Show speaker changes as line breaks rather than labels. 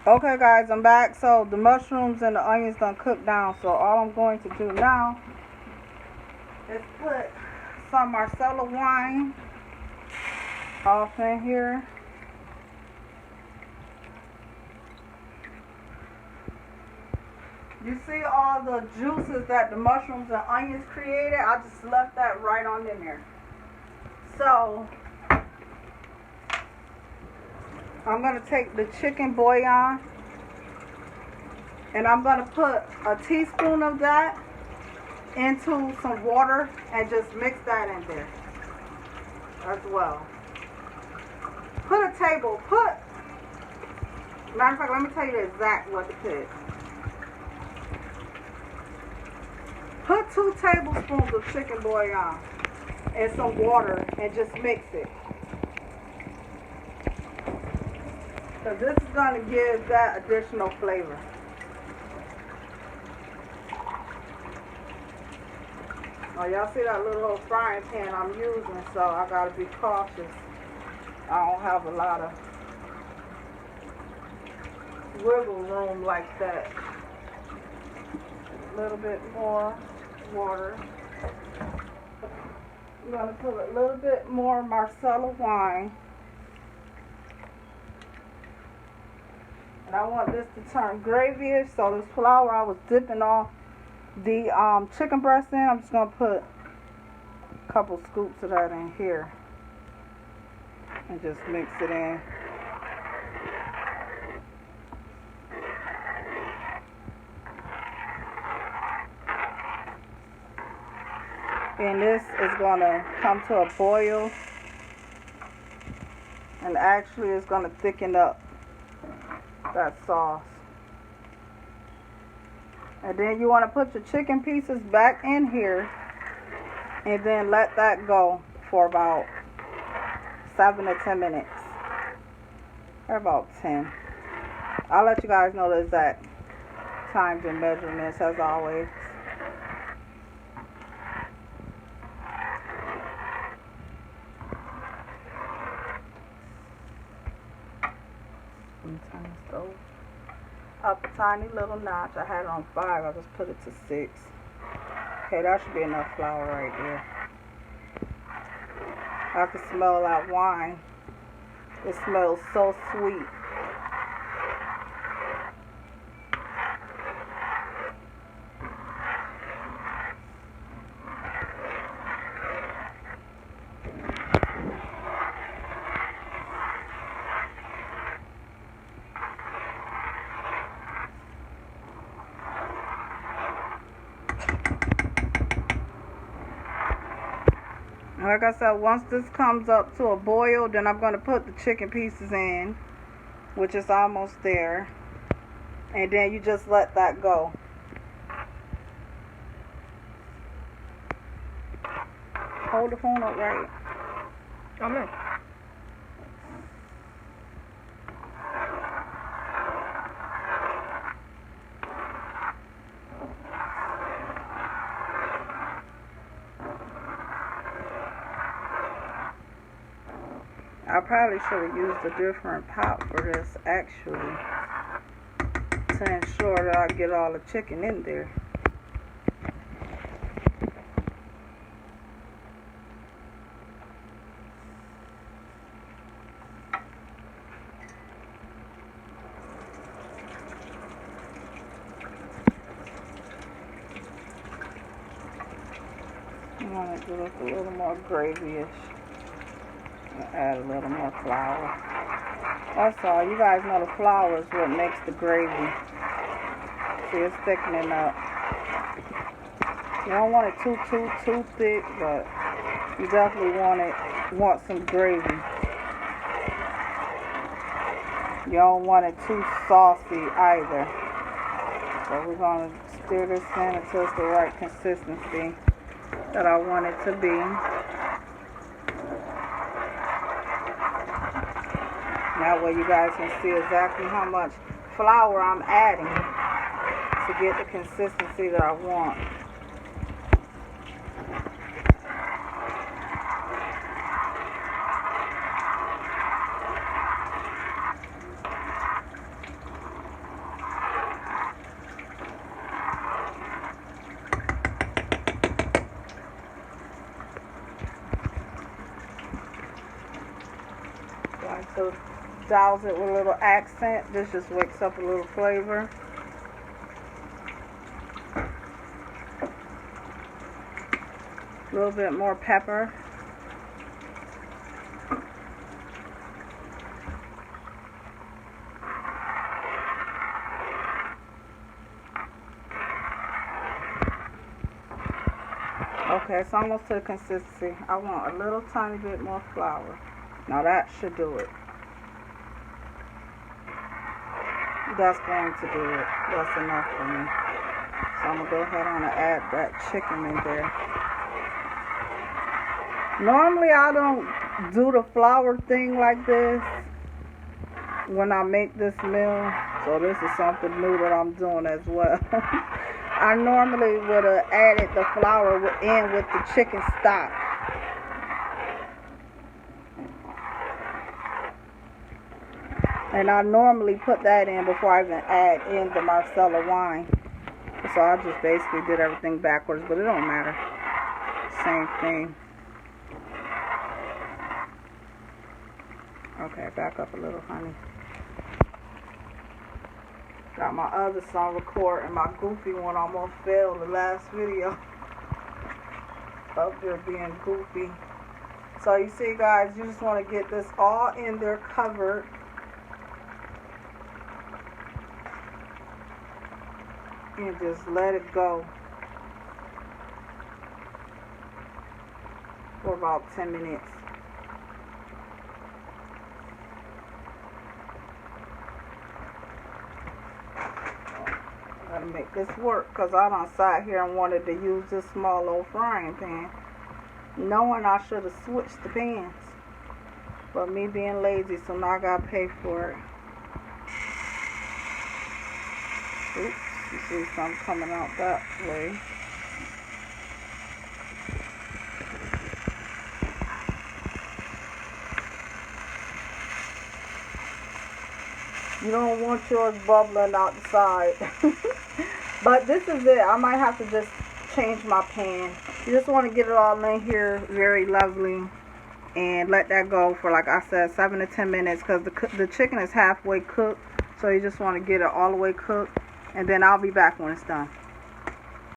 Okay guys, I'm back. So the mushrooms and the onions done cooked down. So all I'm going to do now is put some Marsala wine off in here. You see all the juices that the mushrooms and onions created? I just left that right on in there. So I'm going to take the chicken bouillon and I'm going to put a teaspoon of that into some water and just mix that in there as well. Matter of fact, let me tell you exactly what to put. Put 2 tablespoons of chicken bouillon and some water and just mix it. So this is going to give that additional flavor. Oh, y'all see that little old frying pan I'm using, so I got to be cautious. I don't have a lot of wiggle room like that. A little bit more water. I'm going to put a little bit more Marsala wine. And I want this to turn gravyish, so this flour I was dipping off the chicken breast in, I'm just going to put a couple scoops of that in here and just mix it in. And this is going to come to a boil, and actually it's going to thicken up that sauce. And then you want to put your chicken pieces back in here and then let that go for about 7 to 10 minutes. Or about 10. I'll let you guys know the exact times and measurements as always. Turn the stove up a tiny little notch. I had it on 5. I just put it to 6. Okay, that should be enough flour right there. I can smell that wine. It smells so sweet. Like I said, once this comes up to a boil, then I'm going to put the chicken pieces in, which is almost there. And then you just let that go. Hold the phone up right.
I'm in.
I probably should have used a different pot for this, actually, to ensure that I get all the chicken in there. I want it to look a little more gravyish. Add a little more flour. That's all. You guys know the flour is what makes the gravy. See, it's thickening up. You don't want it too thick, but you definitely want some gravy. You don't want it too saucy either. So we're going to stir this in until it's the right consistency that I want it to be. That way you guys can see exactly how much flour I'm adding to get the consistency that I want. douse it with a little accent. This just wakes up a little flavor. A little bit more pepper. Okay, it's almost to the consistency. I want a little tiny bit more flour. Now that should do it. That's going to do it. That's enough for me. So I'm going to go ahead on and add that chicken in there. Normally I don't do the flour thing like this when I make this meal. So this is something new that I'm doing as well. I normally would have added the flour in with the chicken stock. And I normally put that in before I even add in the Marsala wine. So I just basically did everything backwards, but it don't matter. Same thing. Okay, back up a little, honey. Got my other song record, and my goofy one almost failed the last video. Up there being goofy. So you see, guys, you just want to get this all in there covered. And just let it go for about 10 minutes. Gotta make this work, because I done sat here and wanted to use this small old frying pan, knowing I should have switched the pans. But me being lazy, so now I gotta pay for it. Oops. You see some coming out that way. You don't want yours bubbling outside. But this is it. I might have to just change my pan. You just want to get it all in here very lovely and let that go for, like I said, 7 to 10 minutes, because the chicken is halfway cooked. So you just want to get it all the way cooked. And then I'll be back when it's done.